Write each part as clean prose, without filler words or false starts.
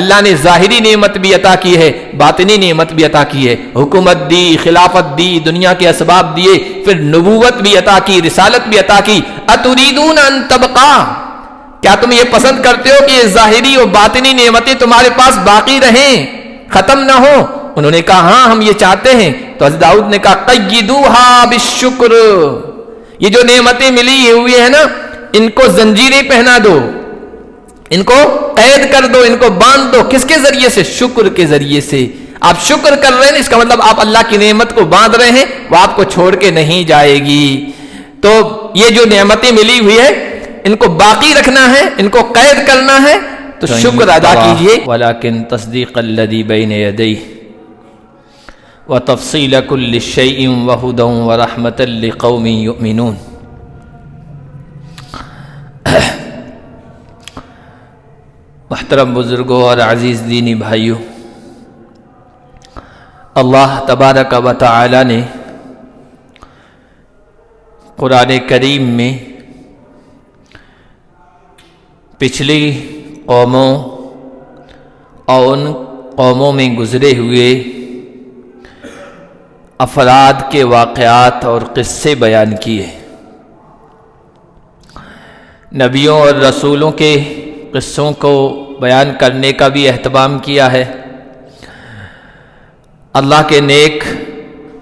اللہ نے ظاہری نعمت بھی عطا کی ہے، باطنی نعمت بھی عطا کی ہے، حکومت دی، خلافت دی، دنیا کے اسباب دیے، پھر نبوت بھی عطا کی، رسالت بھی عطا کی۔ اتریدون ان تبقا، کیا تم یہ پسند کرتے ہو کہ یہ ظاہری اور باطنی نعمتیں تمہارے پاس باقی رہیں، ختم نہ ہو؟ انہوں نے کہا ہاں ہم یہ چاہتے ہیں۔ تو حضرت داؤد نے کہا قیدوہا بالشکر، یہ جو نعمتیں ملی ہوئی ہیں نا، ان کو زنجیریں پہنا دو، ان کو قید کر دو، ان کو باندھ دو۔ کس کے ذریعے سے؟ شکر کے ذریعے سے۔ آپ شکر کر رہے ہیں، اس کا مطلب آپ اللہ کی نعمت کو باندھ رہے ہیں، وہ آپ کو چھوڑ کے نہیں جائے گی۔ تو یہ جو نعمتیں ملی ہوئی ہے ان کو باقی رکھنا ہے، ان کو قید کرنا ہے، تو شکر ادا کیجئے۔ وَلَكِن تَصْدِيقَ الَّذِي بَيْنَ يَدَيْهِ وَتَفْصِيلَ كُلِّ شَيْءٍ وَهُدًى وَرَحْمَةً لِقَوْمٍ يُؤْمِنُونَ۔ محترم بزرگوں اور عزیز دینی بھائیوں، اللہ تبارک و تعالی نے قرآن کریم میں پچھلی قوموں اور ان قوموں میں گزرے ہوئے افراد کے واقعات اور قصے بیان کیے، نبیوں اور رسولوں کے قصوں کو بیان کرنے کا بھی اہتمام کیا ہے، اللہ کے نیک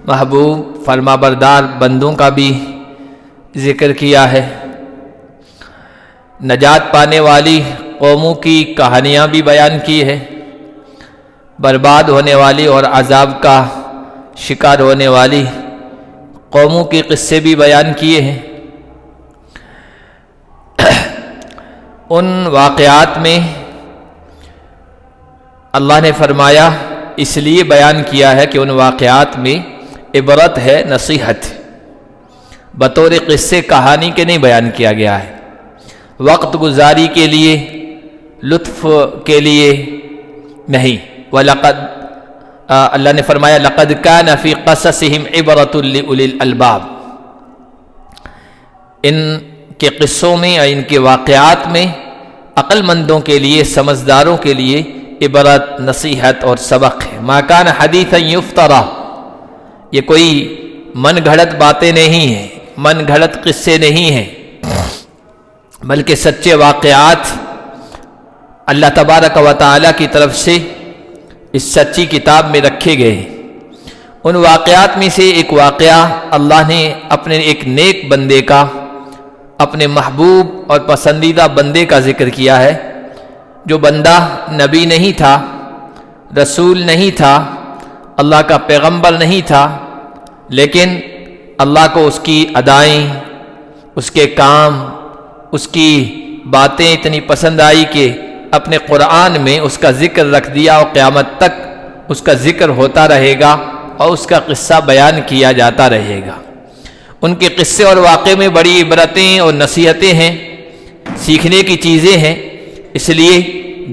محبوب فرمانبردار بندوں کا بھی ذکر کیا ہے، نجات پانے والی قوموں کی کہانیاں بھی بیان کی ہے، برباد ہونے والی اور عذاب کا شکار ہونے والی قوموں کے قصے بھی بیان کیے ہیں۔ ان واقعات میں اللہ نے فرمایا اس لیے بیان کیا ہے کہ ان واقعات میں عبرت ہے، نصیحت، بطور قصے کہانی کے نہیں بیان کیا گیا ہے، وقت گزاری کے لیے، لطف کے لیے نہیں۔ وَلَقَدْ اللہ نے فرمایا لَقَدْ كَانَ فِي قَصَصِهِمْ عِبْرَةٌ لِأُولِي الْأَلْبَابِ، ان کے قصوں میں اور ان کے واقعات میں عقل مندوں کے لیے، سمجھداروں کے لیے عبرت، نصیحت اور سبق ہے۔ مَا كَانَ حَدِيثًا يُفْتَرَى، یہ کوئی من گھڑت باتیں نہیں ہیں، من گھڑت قصے نہیں ہیں، بلکہ سچے واقعات اللہ تبارک و تعالی کی طرف سے اس سچی کتاب میں رکھے گئے ہیں۔ ان واقعات میں سے ایک واقعہ اللہ نے اپنے ایک نیک بندے کا، اپنے محبوب اور پسندیدہ بندے کا ذکر کیا ہے، جو بندہ نبی نہیں تھا، رسول نہیں تھا، اللہ کا پیغمبر نہیں تھا، لیکن اللہ کو اس کی ادائیں، اس کے کام، اس کی باتیں اتنی پسند آئی کہ اپنے قرآن میں اس کا ذکر رکھ دیا، اور قیامت تک اس کا ذکر ہوتا رہے گا اور اس کا قصہ بیان کیا جاتا رہے گا۔ ان کے قصے اور واقعے میں بڑی عبرتیں اور نصیحتیں ہیں، سیکھنے کی چیزیں ہیں، اس لیے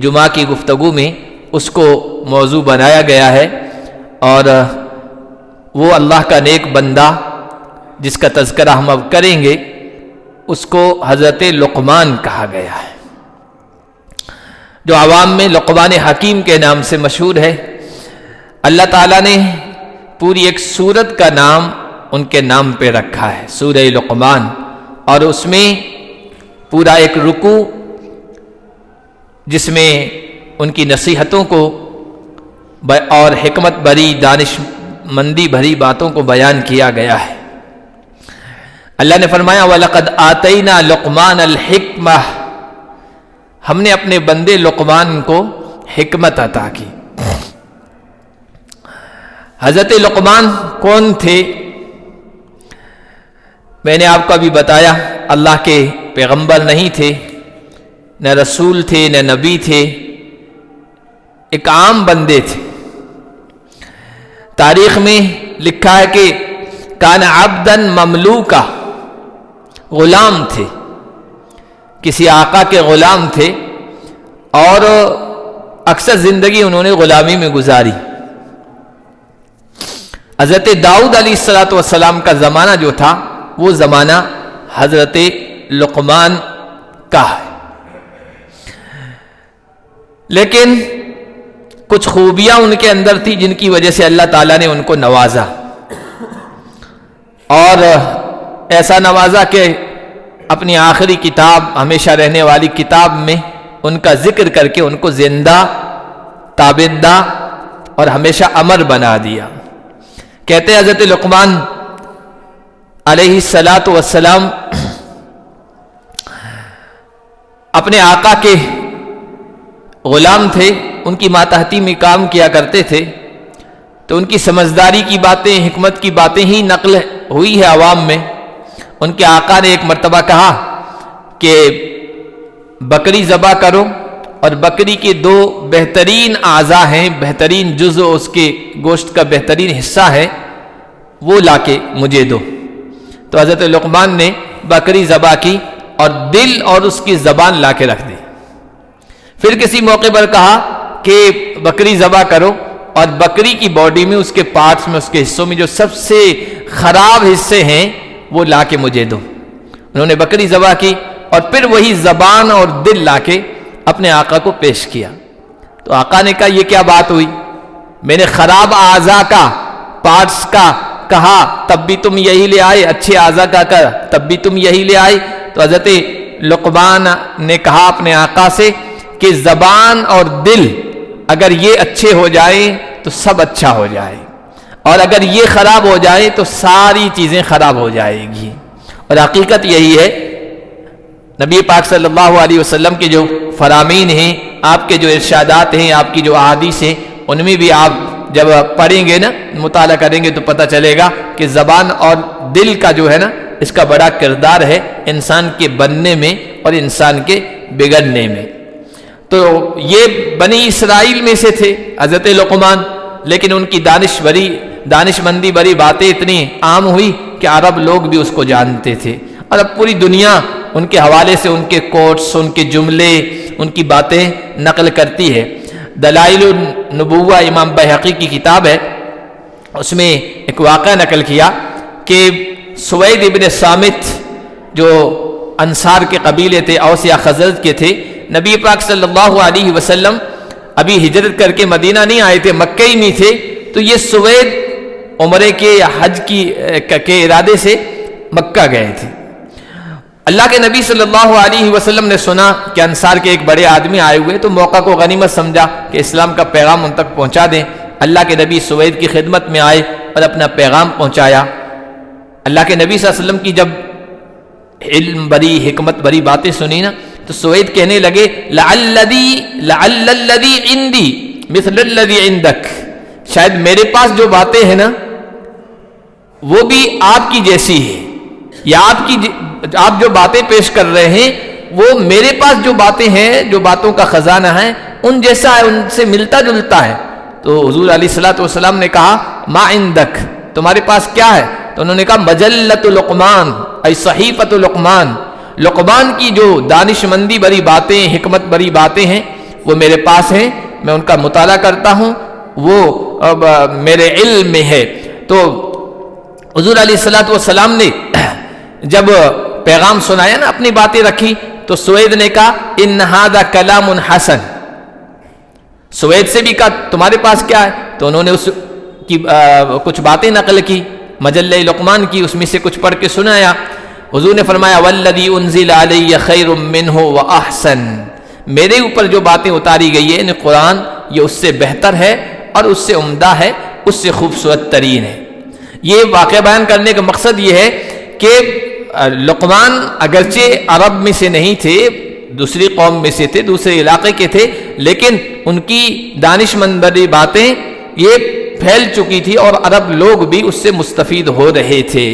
جمعہ کی گفتگو میں اس کو موضوع بنایا گیا ہے۔ اور وہ اللہ کا نیک بندہ جس کا تذکرہ ہم اب کریں گے، اس کو حضرت لقمان کہا گیا ہے، جو عوام میں لقمان حکیم کے نام سے مشہور ہے۔ اللہ تعالیٰ نے پوری ایک سورت کا نام ان کے نام پہ رکھا ہے، سورہ لقمان، اور اس میں پورا ایک رکوع جس میں ان کی نصیحتوں کو اور حکمت بھری، دانش مندی بھری باتوں کو بیان کیا گیا ہے۔ اللہ نے فرمایا وَلَقَدْ آتَيْنَا لُقْمَانَ الْحِكْمَةَ، ہم نے اپنے بندے لقمان کو حکمت عطا کی۔ حضرت لقمان کون تھے؟ میں نے آپ کو ابھی بتایا، اللہ کے پیغمبر نہیں تھے، نہ رسول تھے، نہ نبی تھے، ایک عام بندے تھے۔ تاریخ میں لکھا ہے کہ کان عبدن مملوکا، غلام تھے، کسی آقا کے غلام تھے، اور اکثر زندگی انہوں نے غلامی میں گزاری۔ حضرت داؤد علیہ السلام کا زمانہ جو تھا، وہ زمانہ حضرت لقمان کا ہے، لیکن کچھ خوبیاں ان کے اندر تھی جن کی وجہ سے اللہ تعالیٰ نے ان کو نوازا، اور ایسا نوازا کہ اپنی آخری کتاب، ہمیشہ رہنے والی کتاب میں ان کا ذکر کر کے ان کو زندہ، تابندہ اور ہمیشہ امر بنا دیا۔ کہتے ہیں حضرت لقمان علیہ الصلاۃ والسلام اپنے آقا کے غلام تھے، ان کی ماتحتی میں کام کیا کرتے تھے، تو ان کی سمجھداری کی باتیں، حکمت کی باتیں ہی نقل ہوئی ہے عوام میں۔ ان کے آقا نے ایک مرتبہ کہا کہ بکری ذبح کرو، اور بکری کے 2 بہترین اعضاء ہیں، بہترین جزء اس کے گوشت کا بہترین حصہ ہے، وہ لا کے مجھے دو۔ تو حضرت لقمان نے بکری ذبح کی اور دل اور اس کی زبان لا کے رکھ دی۔ پھر کسی موقع پر کہا کہ بکری ذبح کرو اور بکری کی باڈی میں، اس کے پارٹس میں، اس کے حصوں میں جو سب سے خراب حصے ہیں وہ لا کے مجھے دو۔ انہوں نے بکری ذبح کی اور پھر وہی زبان اور دل لا کے اپنے آقا کو پیش کیا۔ تو آقا نے کہا یہ کیا بات ہوئی، میں نے خراب اعضاء کا، پارٹس کا کہا تب بھی تم یہی لے آئے، اچھے اعضاء کا کہا تب بھی تم یہی لے آئے۔ تو حضرت لقمان نے کہا اپنے آقا سے کہ زبان اور دل اگر یہ اچھے ہو جائیں تو سب اچھا ہو جائے، اور اگر یہ خراب ہو جائے تو ساری چیزیں خراب ہو جائے گی۔ اور حقیقت یہی ہے، نبی پاک صلی اللہ علیہ وسلم کے جو فرامین ہیں، آپ کے جو ارشادات ہیں، آپ کی جو احادیث ہیں، ان میں بھی آپ جب پڑھیں گے نا، مطالعہ کریں گے تو پتہ چلے گا کہ زبان اور دل کا جو ہے نا، اس کا بڑا کردار ہے انسان کے بننے میں اور انسان کے بگڑنے میں۔ تو یہ بنی اسرائیل میں سے تھے حضرت لقمان، لیکن ان کی دانش مندی بڑی باتیں اتنی عام ہوئی کہ عرب لوگ بھی اس کو جانتے تھے، اور اب پوری دنیا ان کے حوالے سے ان کے کوٹس، ان کے جملے، ان کی باتیں نقل کرتی ہے۔ دلائل النبوہ امام بحقی کی کتاب ہے، اس میں ایک واقعہ نقل کیا کہ سوید ابن صامت جو انصار کے قبیلے تھے، اوس یا خزرج کے تھے، نبی پاک صلی اللہ علیہ وسلم ابھی ہجرت کر کے مدینہ نہیں آئے تھے، مکہ ہی میں تھے۔ تو یہ سوید عمرے کے یا حج کے ارادے سے مکہ گئے تھے۔ اللہ کے نبی صلی اللہ علیہ وسلم نے سنا کہ انصار کے ایک بڑے آدمی آئے ہوئے، تو موقع کو غنیمت سمجھا کہ اسلام کا پیغام ان تک پہنچا دیں۔ اللہ کے نبی سوید کی خدمت میں آئے اور اپنا پیغام پہنچایا۔ اللہ کے نبی صلی اللہ علیہ وسلم کی جب علم بری، حکمت بری باتیں سنی نا، تو سوید کہنے لگے لعل الذی عندی مثل الذی عندک، شاید میرے پاس جو باتیں ہیں نا وہ بھی آپ کی جیسی ہے، یا آپ جو باتیں پیش کر رہے ہیں وہ میرے پاس جو باتیں ہیں، جو باتوں کا خزانہ ہے، ان جیسا ہے، ان سے ملتا جلتا ہے۔ تو حضور علیہ الصلوۃ والسلام نے کہا ما عندک، تمہارے پاس کیا ہے؟ تو انہوں نے کہا مجلۃ لقمان ای صحیفۃ لقمان، لقمان کی جو دانش مندی بری باتیں، حکمت بری باتیں ہیں وہ میرے پاس ہیں، میں ان کا مطالعہ کرتا ہوں، وہ میرے علم میں ہے۔ تو حضور علیہ الصلوۃ والسلام نے جب پیغام سنایا نا، اپنی باتیں رکھی، تو سوید نے کہا ان ھذا کلام حسن، سوید سے بھی کہا تمہارے پاس کیا ہے؟ تو انہوں نے اس کی کچھ باتیں نقل کی، مجلہ لقمان کی، اس میں سے کچھ پڑھ کے سنایا۔ حضور نے فرمایا والذی انزل علی خیر منہ واحسن، میرے اوپر جو باتیں اتاری گئی ہے یعنی قرآن، یہ اس سے بہتر ہے اور اس سے عمدہ ہے، اس سے خوبصورت ترین ہے۔ یہ واقعہ بیان کرنے کا مقصد یہ ہے کہ لقمان اگرچہ عرب میں سے نہیں تھے، دوسری قوم میں سے تھے، دوسرے علاقے کے تھے، لیکن ان کی دانش مندی باتیں یہ پھیل چکی تھی اور عرب لوگ بھی اس سے مستفید ہو رہے تھے۔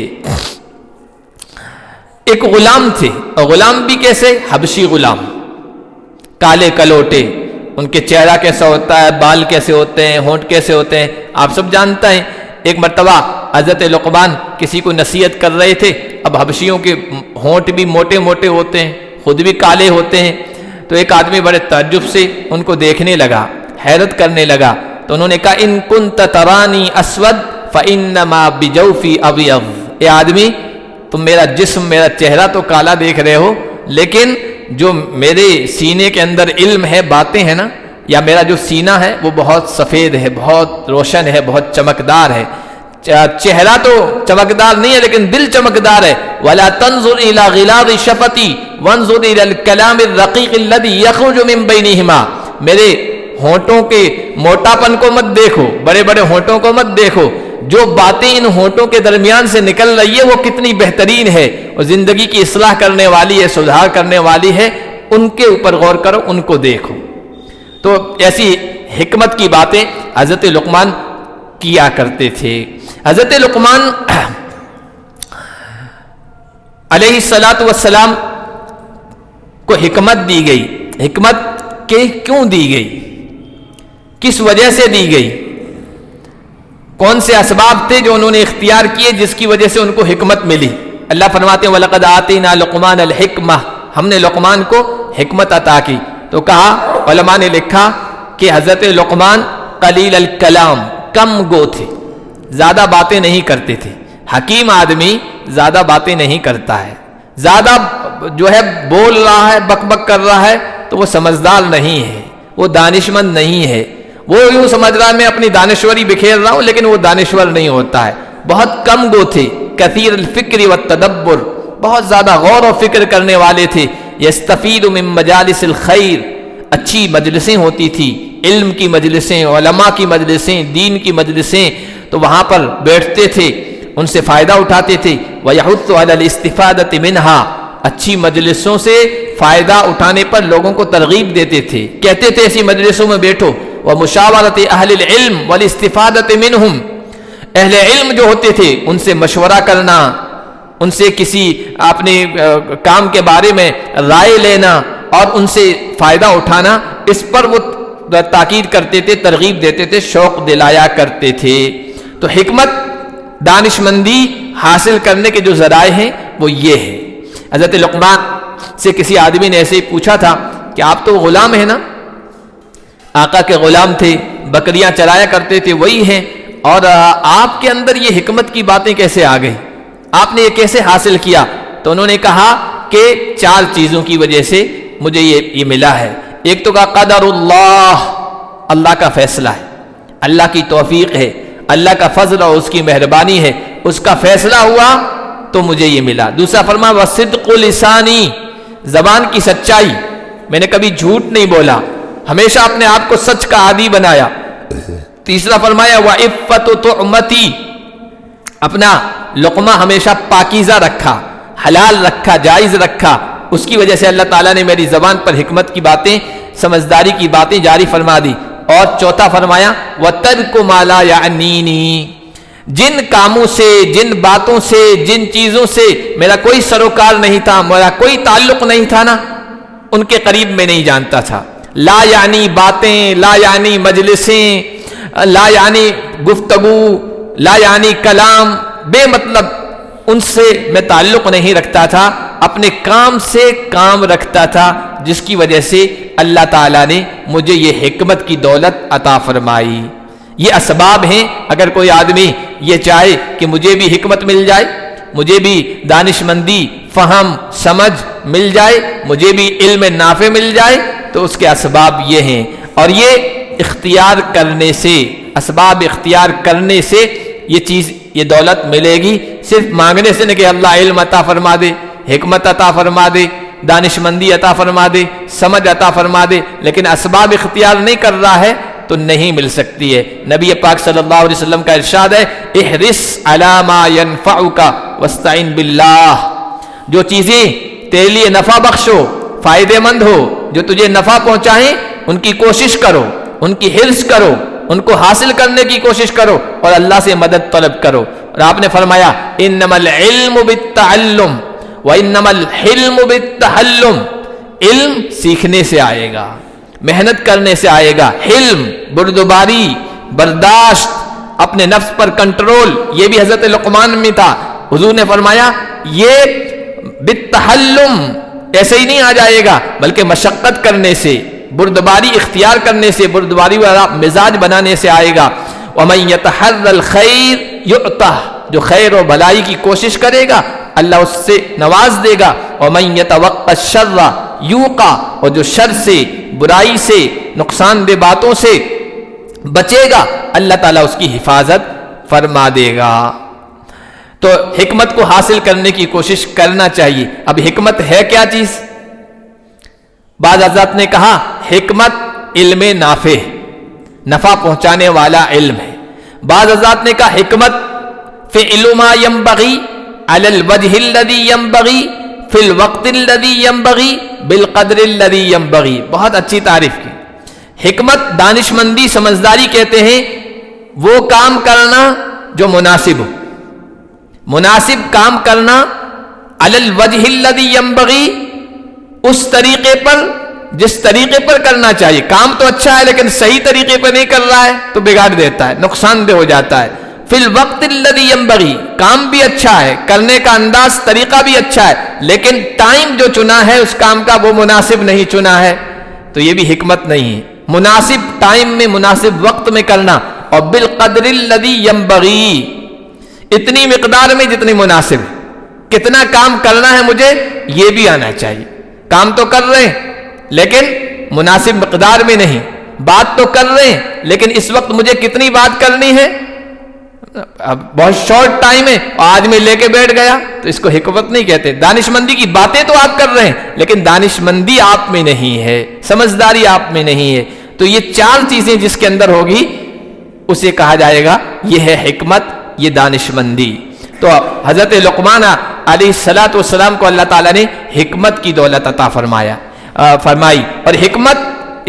ایک غلام تھے، غلام بھی کیسے؟ حبشی غلام، کالے کلوٹے، ان کے چہرہ کیسا ہوتا ہے، بال کیسے ہوتے ہیں، ہونٹ کیسے ہوتے ہیں، آپ سب جانتے ہیں۔ ایک مرتبہ حضرت لقمان کسی کو نصیحت کر رہے تھے، اب حبشیوں کے ہونٹ بھی موٹے موٹے ہوتے ہیں، خود بھی کالے ہوتے ہیں، تو ایک آدمی بڑے تعجب سے ان کو دیکھنے لگا، حیرت کرنے لگا، تو انہوں نے کہا ان کنت ترانی اسود فانما بجوفی ابیض، اے آدمی تم میرا جسم، میرا چہرہ تو کالا دیکھ رہے ہو، لیکن جو میرے سینے کے اندر علم ہے، باتیں ہیں نا، یا میرا جو سینہ ہے وہ بہت سفید ہے، بہت روشن ہے، بہت چمکدار ہے. چہرہ تو چمکدار نہیں ہے لیکن دل چمکدار ہے. وَلَا تَنظُرْ إِلَى غِلَاظِ شَفَتِي وَانظُرْ إِلَى الْكَلَامِ الرَّقِيقِ الَّذِي يَخْرُجُ مِن بَيْنِهِمَا. میرے ہونٹوں کے موٹاپن کو مت دیکھو، بڑے بڑے ہونٹوں کو مت دیکھو، جو باتیں ان ہونٹوں کے درمیان سے نکل رہی ہے وہ کتنی بہترین ہے اور زندگی کی اصلاح کرنے والی ہے، سدھار کرنے والی ہے. ان کے اوپر غور کرو، ان کو دیکھو. تو ایسی حکمت کی باتیں حضرت لقمان کیا کرتے تھے. حضرت لقمان علیہ الصلاۃ والسلام کو حکمت دی گئی. حکمت کیوں دی گئی؟ کس وجہ سے دی گئی؟ کون سے اسباب تھے جو انہوں نے اختیار کیے جس کی وجہ سے ان کو حکمت ملی؟ اللہ فرماتے ہیں وَلَقَدْ آتَيْنَا لُقْمَانَ الْحِكْمَةَ، ہم نے لقمان کو حکمت عطا کی. تو کہا، علماء نے لکھا کہ حضرت لقمان قلیل الکلام، کم گو تھے، زیادہ باتیں نہیں کرتے تھے. حکیم آدمی زیادہ باتیں نہیں کرتا ہے، زیادہ جو ہے بول رہا ہے، بک بک کر رہا ہے تو وہ سمجھدار نہیں ہے، وہ دانشمند نہیں ہے. وہ یوں سمجھ رہا ہے میں اپنی دانشوری بکھیر رہا ہوں لیکن وہ دانشور نہیں ہوتا ہے. بہت کم گو تھے. کثیر الفکر والتدبر، بہت زیادہ غور و فکر کرنے والے تھے. یستفید من مجالس الخیر، اچھی مجلسیں ہوتی تھی، علم کی مجلسیں، علماء کی مجلسیں، دین کی مجلسیں، تو وہاں پر بیٹھتے تھے، ان سے فائدہ اٹھاتے تھے. وَيَحُثُّ عَلَى الْإِسْتِفَادَةِ مِنْهَا، اچھی مجلسوں سے فائدہ اٹھانے پر لوگوں کو ترغیب دیتے تھے، کہتے تھے ایسی مجلسوں میں بیٹھو. وَمُشَاوَرَةِ أَهْلِ الْعِلْمِ وَالْإِسْتِفَادَةِ مِنْهُمْ، اہل علم جو ہوتے تھے ان سے مشورہ کرنا، ان سے کسی اپنے کام کے بارے میں رائے لینا اور ان سے فائدہ اٹھانا، اس پر وہ تاکید کرتے تھے، ترغیب دیتے تھے، شوق دلایا کرتے تھے. تو حکمت، دانشمندی حاصل کرنے کے جو ذرائع ہیں وہ یہ ہے. حضرت لقمان سے کسی آدمی نے ایسے ہی پوچھا تھا کہ آپ تو غلام ہیں نا، آقا کے غلام تھے، بکریاں چرایا کرتے تھے، وہی ہیں، اور آپ کے اندر یہ حکمت کی باتیں کیسے آ گئی؟ آپ نے یہ کیسے حاصل کیا؟ تو انہوں نے کہا کہ 4 چیزوں کی وجہ سے مجھے یہ ملا ہے. ایک تو کہا قدر اللہ، اللہ کا فیصلہ ہے، اللہ کی توفیق ہے، اللہ کا فضل اور اس کی مہربانی ہے، اس کا فیصلہ ہوا تو مجھے یہ ملا. دوسرا فرمایا وصدق لسانی، زبان کی سچائی، میں نے کبھی جھوٹ نہیں بولا، ہمیشہ اپنے آپ کو سچ کا عادی بنایا. تیسرا فرمایا وعفت طعمتی، اپنا لقمہ ہمیشہ پاکیزہ رکھا، حلال رکھا، جائز رکھا، اس کی وجہ سے اللہ تعالیٰ نے میری زبان پر حکمت کی باتیں، سمجھداری کی باتیں جاری فرما دی. اور چوتھا فرمایا وَتَرْكُ مَا لَا يَعْنِينِي، جن کاموں سے، جن باتوں سے، جن چیزوں سے میرا کوئی سروکار نہیں تھا، میرا کوئی تعلق نہیں تھا نا، ان کے قریب میں نہیں جانتا تھا. لا یعنی باتیں، لا یعنی مجلسیں، لا یعنی گفتگو، لا یعنی کلام، بے مطلب ان سے میں تعلق نہیں رکھتا تھا، اپنے کام سے کام رکھتا تھا، جس کی وجہ سے اللہ تعالیٰ نے مجھے یہ حکمت کی دولت عطا فرمائی. یہ اسباب ہیں. اگر کوئی آدمی یہ چاہے کہ مجھے بھی حکمت مل جائے، مجھے بھی دانشمندی، فہم، سمجھ مل جائے، مجھے بھی علم نافع مل جائے، تو اس کے اسباب یہ ہیں. اور یہ اختیار کرنے سے، اسباب اختیار کرنے سے یہ چیز، یہ دولت ملے گی. صرف مانگنے سے نہیں کہ اللہ علم عطا فرما دے، حکمت عطا فرما دے، دانشمندی عطا فرما دے، سمجھ عطا فرما دے، لیکن اسباب اختیار نہیں کر رہا ہے تو نہیں مل سکتی ہے. نبی پاک صلی اللہ علیہ وسلم کا ارشاد ہے احرص علی ما ینفعک واستعن باللہ، جو چیزیں تیرے لیے نفع بخش ہو، فائدے مند ہو، جو تجھے نفع پہنچائیں ان کی کوشش کرو، ان کی حرص کرو، ان کو حاصل کرنے کی کوشش کرو اور اللہ سے مدد طلب کرو. اور آپ نے فرمایا انما العلم بالتعلم وانما الحلم بالتحلم، علم سیکھنے سے آئے گا، محنت کرنے سے آئے گا. حلم، بردباری، برداشت، اپنے نفس پر کنٹرول، یہ بھی حضرت لقمان میں تھا. حضور نے فرمایا یہ بالتحلم ایسے ہی نہیں آ جائے گا، بلکہ مشقت کرنے سے، بردباری اختیار کرنے سے، بردباری والا مزاج بنانے سے آئے گا. وَمَن يَتَحَرَّ الْخَيْرَ يُؤْتَهُ، جو خیر و بھلائی کی کوشش کرے گا اللہ اس سے نواز دے گا. وَمَن يَتَوَقَّ الشَّرَّ یوقا، اور جو شر سے، برائی سے، نقصان دہ باتوں سے بچے گا اللہ تعالیٰ اس کی حفاظت فرما دے گا۔ تو حکمت کو حاصل کرنے کی کوشش کرنا چاہیے۔ اب حکمت ہے کیا چیز؟ بعض حضرات نے کہا حکمت علم نافع، نفع پہنچانے والا علم ہے۔ بعض حضرات نے کہا حکمت فعل ما ينبغي على الوجه الذي ينبغي في الوقت الذي ينبغي بالقدر الذي ينبغي۔ بہت اچھی تعریف کی۔ حکمت دانشمندی، سمجھداری کہتے ہیں وہ کام کرنا جو مناسب ہو، مناسب کام کرنا، علی الوجہ الذی ینبغی، اس طریقے پر جس طریقے پر کرنا چاہیے۔ کام تو اچھا ہے لیکن صحیح طریقے پر نہیں کر رہا ہے تو بگاڑ دیتا ہے، نقصان دہ ہو جاتا ہے۔ فی الوقت الذی ینبغی، کام بھی اچھا ہے، کرنے کا انداز، طریقہ بھی اچھا ہے، لیکن ٹائم جو چنا ہے اس کام کا وہ مناسب نہیں چنا ہے، تو یہ بھی حکمت نہیں ہے۔ مناسب ٹائم میں، مناسب وقت میں کرنا، اور بالقدر الذی ینبغی، اتنی مقدار میں جتنی مناسب ہے۔ کتنا کام کرنا ہے مجھے یہ بھی آنا چاہیے۔ کام تو کر رہے ہیں لیکن مناسب مقدار میں نہیں، بات تو کر رہے ہیں لیکن اس وقت مجھے کتنی بات کرنی ہے، اب بہت شارٹ ٹائم ہے اور آج میں لے کے بیٹھ گیا، تو اس کو حکمت نہیں کہتے۔ دانشمندی کی باتیں تو آپ کر رہے ہیں لیکن دانشمندی آپ میں نہیں ہے، سمجھداری آپ میں نہیں ہے۔ تو یہ چار چیزیں جس کے اندر ہوگی اسے کہا جائے گا یہ ہے حکمت، یہ دانشمندی۔ تو حضرت لقمان علیہ السلام کو اللہ تعالیٰ نے حکمت کی دولت عطا فرمائی، اور حکمت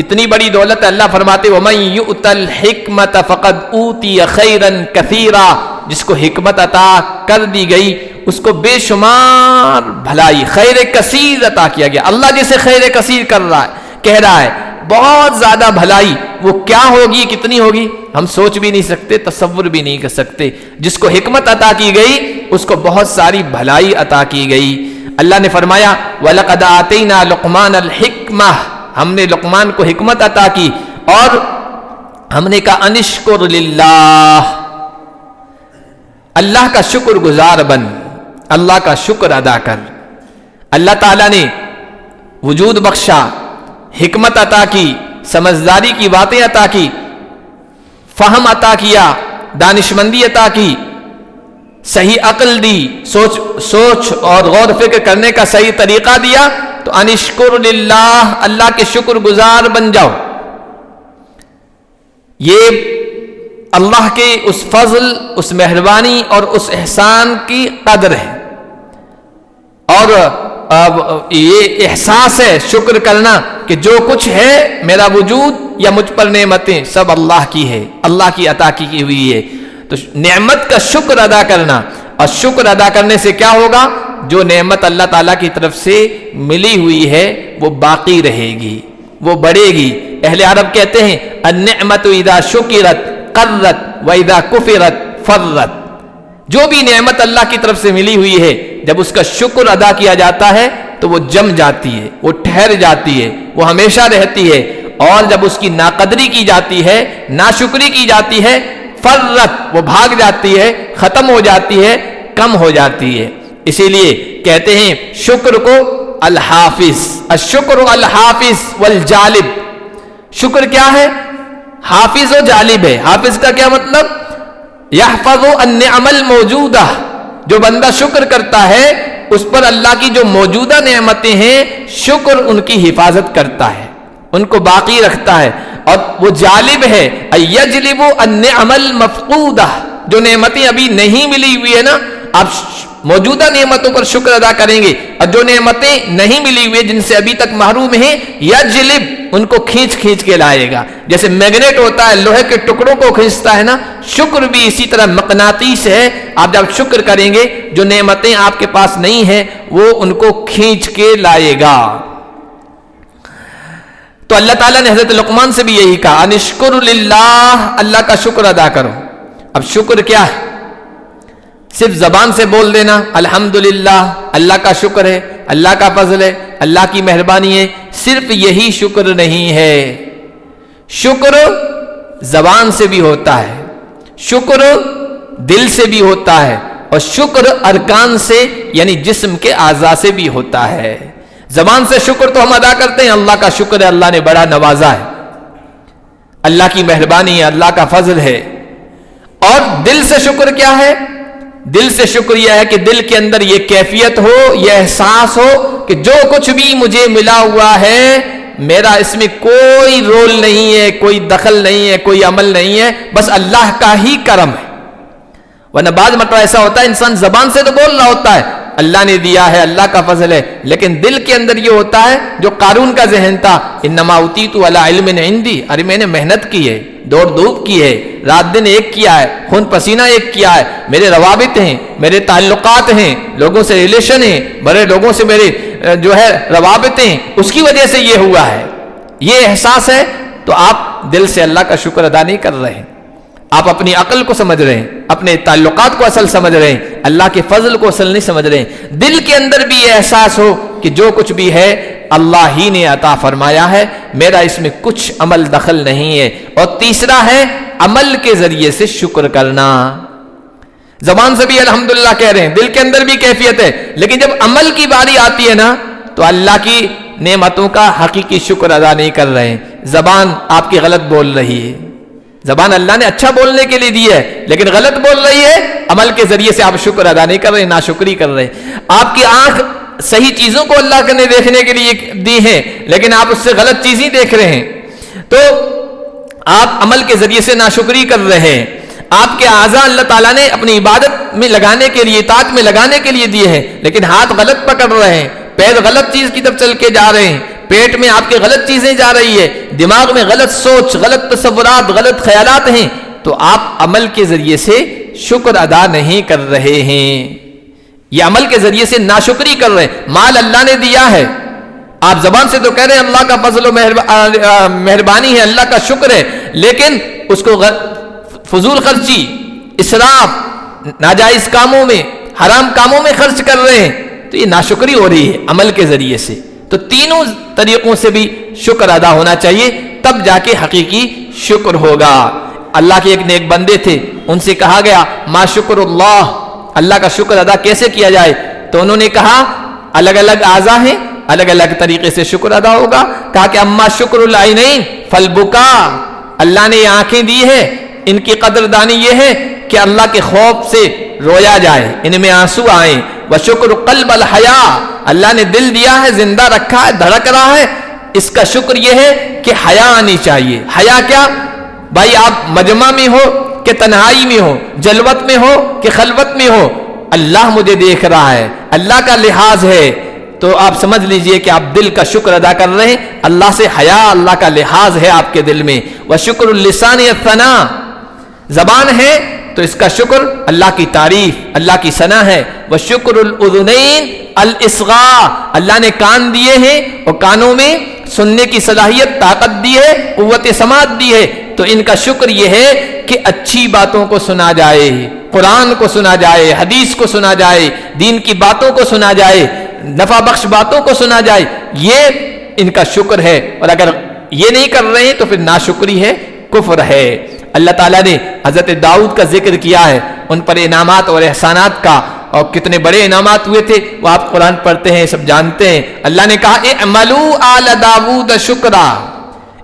اتنی بڑی دولت ہے، اللہ فرماتے وَمَن يُؤْتَ الْحِكْمَةَ فَقَدْ أُوتِيَ خَيْرًا كَثِيرًا، جس کو حکمت عطا کر دی گئی اس کو بے شمار بھلائی، خیر کثیر عطا کیا گیا۔ اللہ جسے خیر کثیر کہہ رہا ہے، بہت زیادہ بھلائی، وہ کیا ہوگی، کتنی ہوگی ہم سوچ بھی نہیں سکتے، تصور بھی نہیں کر سکتے۔ جس کو حکمت عطا کی گئی اس کو بہت ساری بھلائی عطا کی گئی۔ اللہ نے فرمایا وَلَقَدْ آتَيْنَا لُقْمَانَ الْحِكْمَةَ، ہم نے لقمان کو حکمت عطا کی، اور ہم نے کہا انشکر للہ، اللہ کا شکر گزار بن، اللہ کا شکر ادا کر۔ اللہ تعالیٰ نے وجود بخشا، حکمت عطا کی، سمجھداری کی باتیں عطا کی، فہم عطا کیا، دانشمندی عطا کی، صحیح عقل دی، سوچ اور غور و فکر کرنے کا صحیح طریقہ دیا، تو انشکر للہ، اللہ کے شکر گزار بن جاؤ۔ یہ اللہ کے اس فضل، اس مہربانی اور اس احسان کی قدر ہے، اور یہ احساس ہے شکر کرنا کہ جو کچھ ہے میرا وجود یا مجھ پر نعمتیں سب اللہ کی ہے، اللہ کی عطا کی ہوئی ہے۔ تو نعمت کا شکر ادا کرنا، اور شکر ادا کرنے سے کیا ہوگا، جو نعمت اللہ تعالیٰ کی طرف سے ملی ہوئی ہے وہ باقی رہے گی، وہ بڑھے گی۔ اہل عرب کہتے ہیں النعمت اذا شکرت قرت واذا کفرت فرت، جو بھی نعمت اللہ کی طرف سے ملی ہوئی ہے جب اس کا شکر ادا کیا جاتا ہے تو وہ جم جاتی ہے، وہ ٹھہر جاتی ہے، وہ ہمیشہ رہتی ہے، اور جب اس کی ناقدری کی جاتی ہے، ناشکری کی جاتی ہے، فرت، وہ بھاگ جاتی ہے، ختم ہو جاتی ہے، کم ہو جاتی ہے۔ اسی لیے کہتے ہیں شکر کو الحافظ، الشکر الحافظ والجالب۔ شکر کیا ہے؟ حافظ و جالب ہے۔ حافظ کا کیا مطلب؟ یحفظ النعم الموجودہ، جو بندہ شکر کرتا ہے اس پر اللہ کی جو موجودہ نعمتیں ہیں، شکر ان کی حفاظت کرتا ہے، ان کو باقی رکھتا ہے۔ اور وہ جالب ہے، یجلب النعم المفقودہ، جو نعمتیں ابھی نہیں ملی ہوئی ہے نا، آپ موجودہ نعمتوں پر شکر ادا کریں گے، اور جو نعمتیں نہیں ملی ہوئی جن سے ابھی تک محروم ہیں، یجلب، ان کو کھینچ کھینچ کے لائے گا۔ جیسے میگنیٹ ہوتا ہے لوہے کے ٹکڑوں کو کھینچتا ہے نا، شکر بھی اسی طرح مقناطیس ہے۔ آپ جب شکر کریں گے جو نعمتیں آپ کے پاس نہیں ہیں وہ ان کو کھینچ کے لائے گا۔ تو اللہ تعالیٰ نے حضرت لقمان سے بھی یہی کہا انشکر للہ، اللہ کا شکر ادا کرو۔ اب شکر کیا ہے؟ صرف زبان سے بول دینا الحمدللہ، اللہ کا شکر ہے، اللہ کا فضل ہے، اللہ کی مہربانی ہے، صرف یہی شکر نہیں ہے۔ شکر زبان سے بھی ہوتا ہے، شکر دل سے بھی ہوتا ہے، اور شکر ارکان سے یعنی جسم کے اعضاء سے بھی ہوتا ہے۔ زبان سے شکر تو ہم ادا کرتے ہیں، اللہ کا شکر ہے، اللہ نے بڑا نوازا ہے، اللہ کی مہربانی ہے، اللہ کا فضل ہے۔ اور دل سے شکر کیا ہے؟ دل سے شکر یہ ہے کہ دل کے اندر یہ کیفیت ہو، یہ احساس ہو کہ جو کچھ بھی مجھے ملا ہوا ہے میرا اس میں کوئی رول نہیں ہے، کوئی دخل نہیں ہے، کوئی عمل نہیں ہے، بس اللہ کا ہی کرم ہے۔ ورنہ بعض مرتبہ ایسا ہوتا ہے انسان زبان سے تو بول رہا ہوتا ہے اللہ نے دیا ہے، اللہ کا فضل ہے، لیکن دل کے اندر یہ ہوتا ہے جو قارون کا ذہن تھا، انما اوتیت علی علم عندی، ارے میں نے محنت کی ہے، دوڑ دھوپ کی ہے، رات دن ایک کیا ہے، خون پسینہ ایک کیا ہے، میرے روابط ہیں، میرے تعلقات ہیں، لوگوں سے ریلیشن ہیں، بڑے لوگوں سے میرے جو ہے روابط ہیں، اس کی وجہ سے یہ ہوا ہے، یہ احساس ہے، تو آپ دل سے اللہ کا شکر ادا نہیں کر رہے ہیں، آپ اپنی عقل کو سمجھ رہے ہیں، اپنے تعلقات کو اصل سمجھ رہے ہیں، اللہ کے فضل کو اصل نہیں سمجھ رہے ہیں۔ دل کے اندر بھی یہ احساس ہو کہ جو کچھ بھی ہے اللہ ہی نے عطا فرمایا ہے، میرا اس میں کچھ عمل دخل نہیں ہے۔ اور تیسرا ہے عمل کے ذریعے سے شکر کرنا، زبان سے بھی الحمدللہ کہہ رہے ہیں، دل کے اندر بھی کیفیت ہے، لیکن جب عمل کی باری آتی ہے نا تو اللہ کی نعمتوں کا حقیقی شکر ادا نہیں کر رہے ہیں۔ زبان آپ کی غلط بول رہی ہے، زبان اللہ نے اچھا بولنے کے لیے دی ہے لیکن غلط بول رہی ہے، عمل کے ذریعے سے آپ شکر ادا نہیں کر رہے، ناشکری کر رہے ہیں۔ آپ کی آنکھ صحیح چیزوں کو اللہ نے دیکھنے کے لیے دی ہے لیکن آپ اس سے غلط چیزیں دیکھ رہے ہیں، تو آپ عمل کے ذریعے سے ناشکری کر رہے ہیں۔ آپ کے اعضاء اللہ تعالیٰ نے اپنی عبادت میں لگانے کے لیے، اطاعت میں لگانے کے لیے دیے ہیں، لیکن ہاتھ غلط پکڑ رہے ہیں، پیر غلط چیز کی طرف چل کے جا رہے ہیں، پیٹ میں آپ کے غلط چیزیں جا رہی ہے، دماغ میں غلط سوچ، غلط تصورات، غلط خیالات ہیں، تو آپ عمل کے ذریعے سے شکر ادا نہیں کر رہے ہیں، یہ عمل کے ذریعے سے ناشکری کر رہے ہیں۔ مال اللہ نے دیا ہے، آپ زبان سے تو کہہ رہے ہیں اللہ کا فضل و مہربانی ہے، اللہ کا شکر ہے، لیکن اس کو فضول خرچی، اسراف، ناجائز کاموں میں، حرام کاموں میں خرچ کر رہے ہیں، تو یہ ناشکری ہو رہی ہے عمل کے ذریعے سے۔ تو تینوں طریقوں سے بھی شکر ادا ہونا چاہیے، تب جا کے حقیقی شکر ہوگا۔ اللہ کے ایک نیک بندے تھے، ان سے کہا گیا ما شکر اللہ، اللہ کا شکر ادا کیسے کیا جائے؟ تو انہوں نے کہا الگ الگ اعضاء ہیں، الگ الگ طریقے سے شکر ادا ہوگا۔ کہا کہ اما شکر العینین فالبکا، اللہ نے یہ آنکھیں دی ہے، ان کی قدردانی یہ ہے کہ اللہ کے خوف سے رویا جائے، ان میں آنسو آئیں۔ وشکر قلب الحیا، اللہ نے دل دیا ہے، زندہ رکھا ہے، دھڑک رہا ہے، اس کا شکر یہ ہے کہ حیا آنی چاہیے۔ حیا کیا بھائی؟ آپ مجمع میں ہو کہ تنہائی میں ہو، جلوت میں ہو کہ خلوت میں ہو، اللہ مجھے دیکھ رہا ہے، اللہ کا لحاظ ہے، تو آپ سمجھ لیجئے کہ آپ دل کا شکر ادا کر رہے ہیں، اللہ سے حیا، اللہ کا لحاظ ہے آپ کے دل میں۔ وشکر اللسان الثنا، زبان ہے تو اس کا شکر اللہ کی تعریف، اللہ کی ثنا ہے۔ وشکر الاذنین الاصغاء، اللہ نے کان دیے ہیں اور کانوں میں سننے کی صلاحیت، طاقت دی ہے، قوت سماعت دی ہے، تو ان کا شکر یہ ہے کہ اچھی باتوں کو سنا جائے، قرآن کو سنا جائے، حدیث کو سنا جائے، دین کی باتوں کو سنا جائے، نفع بخش باتوں کو سنا جائے، یہ ان کا شکر ہے۔ اور اگر یہ نہیں کر رہے ہیں تو پھر ناشکری ہے، کفر ہے۔ اللہ تعالیٰ نے حضرت داؤد کا ذکر کیا ہے، ان پر انعامات اور احسانات کا، اور کتنے بڑے انعامات ہوئے تھے وہ آپ قرآن پڑھتے ہیں، سب جانتے ہیں۔ اللہ نے کہا اعملوا آل داؤد شکرا،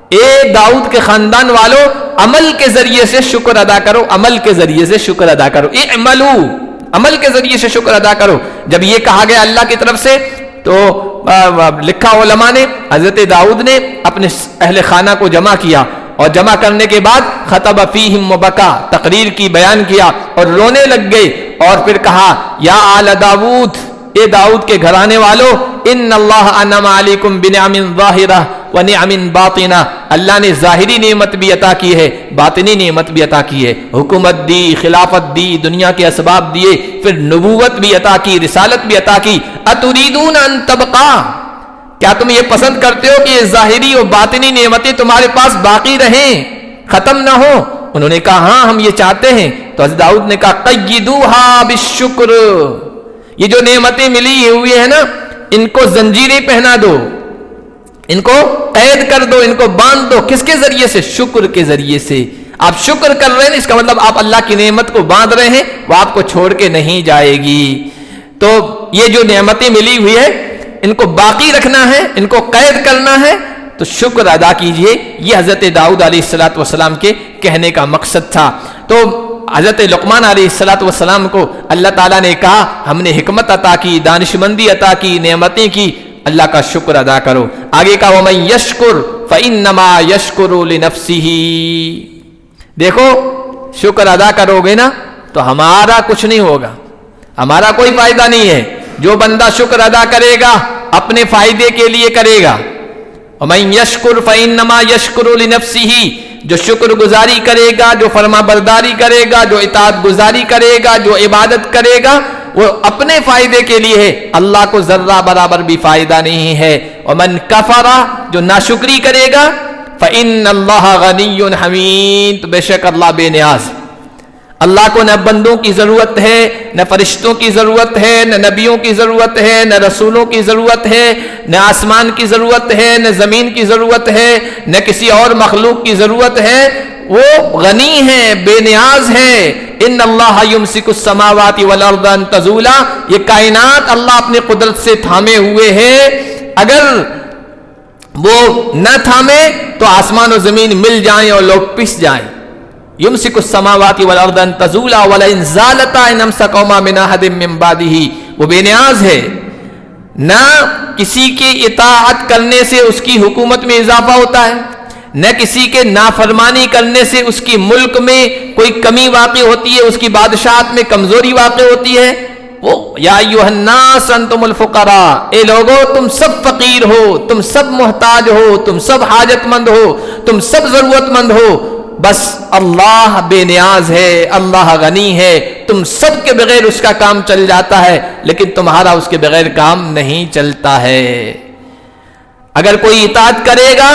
اے داؤد کے خاندان والو عمل کے ذریعے سے شکر ادا کرو، عمل کے ذریعے سے شکر ادا کرو، اعملوا، عمل کے ذریعے سے شکر ادا کرو۔ جب یہ کہا گیا اللہ کی طرف سے تو لکھا علماء نے حضرت داؤد نے اپنے اہل خانہ کو جمع کیا، اور جمع کرنے کے بعد خطب فیہم وبکا، تقریر کی، بیان کیا اور رونے لگ گئے، اور پھر کہا یا آل داؤد، اے داؤد کے گھرانے والو، ان اللہ انعم علیکم بنعم ظاہرہ ونعم باطنہ، اللہ نے ظاہری نعمت بھی عطا کی ہے، باطنی نعمت بھی عطا کی ہے، حکومت دی، خلافت دی، دنیا کے اسباب دیے، پھر نبوت بھی عطا کی، رسالت بھی عطا کی۔ اتريدون ان تبقى، کیا تم یہ پسند کرتے ہو کہ یہ ظاہری اور باطنی نعمتیں تمہارے پاس باقی رہیں، ختم نہ ہو؟ انہوں نے کہا ہاں ہم یہ چاہتے ہیں۔ تو حضرت داؤد نے کہا قیدوها بالشکر، یہ جو نعمتیں ملی ہوئی ہیں نا، ان کو زنجیریں پہنا دو، ان کو قید کر دو، ان کو باندھ دو۔ کس کے ذریعے سے؟ شکر کے ذریعے سے۔ آپ شکر کر رہے ہیں، اس کا مطلب آپ اللہ کی نعمت کو باندھ رہے ہیں، وہ آپ کو چھوڑ کے نہیں جائے گی۔ تو یہ جو نعمتیں ملی ہوئی ہے ان کو باقی رکھنا ہے، ان کو قید کرنا ہے، تو شکر ادا کیجئے. یہ حضرت داؤد علیہ السلام کے کہنے کا مقصد تھا. تو حضرت لقمان علیہ السلام کو اللہ تعالیٰ نے کہا ہم نے حکمت عطا کی، دانشمندی عطا کی، نعمتیں کی، اللہ کا شکر ادا کرو. آگے کہا وَمَن يَشْكُرْ فَإِنَّمَا يَشْكُرُ لِنَفْسِهِ. دیکھو شکر ادا کرو گے نا تو ہمارا کچھ نہیں ہوگا، ہمارا کوئی فائدہ نہیں ہے. جو بندہ شکر ادا کرے گا اپنے فائدے کے لیے کرے گا. وَمَن يَشْكُرْ فَإِنَّمَا يَشْكُرُ لِنَفْسِهِ. جو شکر گزاری کرے گا، جو فرما برداری کرے گا، جو اطاعت گزاری کرے گا، جو عبادت کرے گا، وہ اپنے فائدے کے لیے ہے، اللہ کو ذرہ برابر بھی فائدہ نہیں ہے. وَمَن كَفَرَ. جو ناشکری کرے گا فَإِنَّ اللَّهَ غَنِيٌّ حَمِيدٌ. تو بے شک اللہ بے نیاز. اللہ کو نہ بندوں کی ضرورت ہے، نہ فرشتوں کی ضرورت ہے، نہ نبیوں کی ضرورت ہے، نہ رسولوں کی ضرورت ہے، نہ آسمان کی ضرورت ہے، نہ زمین کی ضرورت ہے، نہ کسی اور مخلوق کی ضرورت ہے. وہ غنی ہے، بے نیاز ہے. ان اللہ یمسک السماوات والارض ان تزولا. یہ کائنات اللہ اپنی قدرت سے تھامے ہوئے ہے. اگر وہ نہ تھامے تو آسمان و زمین مل جائیں اور لوگ پس جائیں. یمسک السماوات والارض ان تزولا ولئن زالتا ان امسکہما من احد من بعدہ. وہ بے نیاز ہے، نہ کسی کی اطاعت کرنے سے اس کی حکومت میں اضافہ ہوتا ہے، نہ کسی کے نافرمانی کرنے سے اس کی ملک میں کوئی کمی واقع ہوتی ہے، اس کی بادشاہت میں کمزوری واقع ہوتی ہے. وہ یا ایھا الناس انتم الفقراء. اے لوگو تم سب فقیر ہو، تم سب محتاج ہو، تم سب حاجت مند ہو، تم سب ضرورت مند ہو. بس اللہ بے نیاز ہے، اللہ غنی ہے. تم سب کے بغیر اس کا کام چل جاتا ہے، لیکن تمہارا اس کے بغیر کام نہیں چلتا ہے. اگر کوئی اطاعت کرے گا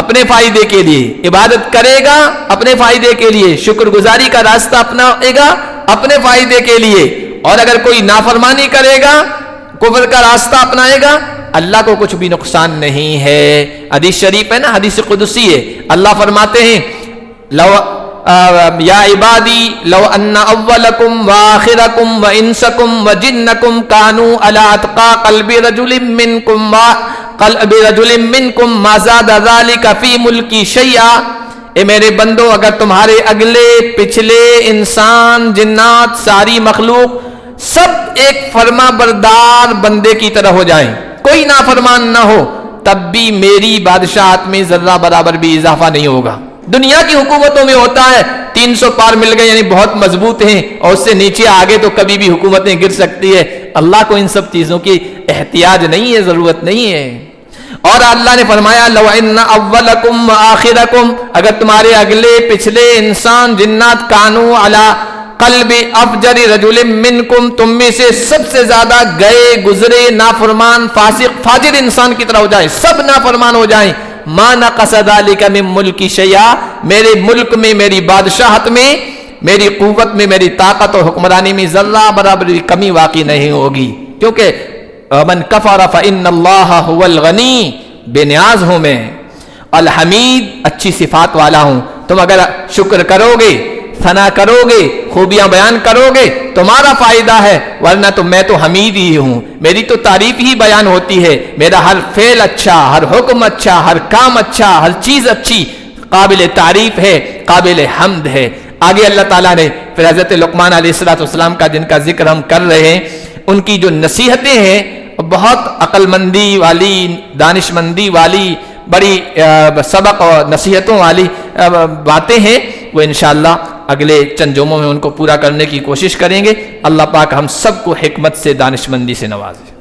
اپنے فائدے کے لیے، عبادت کرے گا اپنے فائدے کے لیے، شکر گزاری کا راستہ اپنائے گا اپنے فائدے کے لیے، اور اگر کوئی نافرمانی کرے گا، کفر کا راستہ اپنائے گا، اللہ کو کچھ بھی نقصان نہیں ہے. حدیث شریف ہے نا، حدیث قدسی ہے. اللہ فرماتے ہیں لو یا عبادی لو ان اولکم وآخرکم وانسکم وجنکم کانوا علی اتقى قلب رجل منکم ما زاد ذلك فی ملکی شیئا. اے میرے بندو، اگر تمہارے اگلے پچھلے انسان، جنات، ساری مخلوق سب ایک فرما بردار بندے کی طرح ہو جائیں، کوئی نافرمان نہ ہو، تب بھی میری بادشاہت میں ذرہ برابر بھی اضافہ نہیں ہوگا. دنیا کی حکومتوں میں ہوتا ہے 300 پار مل گئے یعنی بہت مضبوط ہیں، اور اس سے نیچے آگے تو کبھی بھی حکومتیں گر سکتی ہے. اللہ کو ان سب چیزوں کی احتیاج نہیں ہے، ضرورت نہیں ہے. اور اللہ نے فرمایا لو ان اولکم وآخرکم. اگر تمہارے اگلے پچھلے انسان، جنات، کانوا علی قلب افجر رجل منکم، تم میں سے سب سے زیادہ گئے گزرے نافرمان فاسق فاجر انسان کی طرح ہو جائیں، سب نافرمان ہو جائیں، ما نقص ذلک من ملکی شیئا. میرے ملک میں، میری بادشاہت میں، میری قوت میں، میری طاقت اور حکمرانی میں ذرہ برابر کمی واقع نہیں ہوگی. کیونکہ من کفر فإن اللہ هو الغنی. بے نیاز ہوں میں، الحمید، اچھی صفات والا ہوں. تم اگر شکر کرو گے، ثنا کرو گے، خوبیاں بیان کرو گے، تمہارا فائدہ ہے، ورنہ تو میں تو حمید ہی ہوں. میری تو تعریف ہی بیان ہوتی ہے. میرا ہر فعل اچھا، ہر حکم اچھا، ہر کام اچھا، ہر چیز اچھی، قابل تعریف ہے، قابل حمد ہے. آگے اللہ تعالیٰ نے پھر حضرت لقمان علیہ السلام کا، جن کا ذکر ہم کر رہے ہیں، ان کی جو نصیحتیں ہیں بہت عقل مندی والی، دانش مندی والی، بڑی سبق اور نصیحتوں والی باتیں ہیں. وہ انشاءاللہ اگلے چند جمعوں میں ان کو پورا کرنے کی کوشش کریں گے. اللہ پاک ہم سب کو حکمت سے، دانش مندی سے نوازے.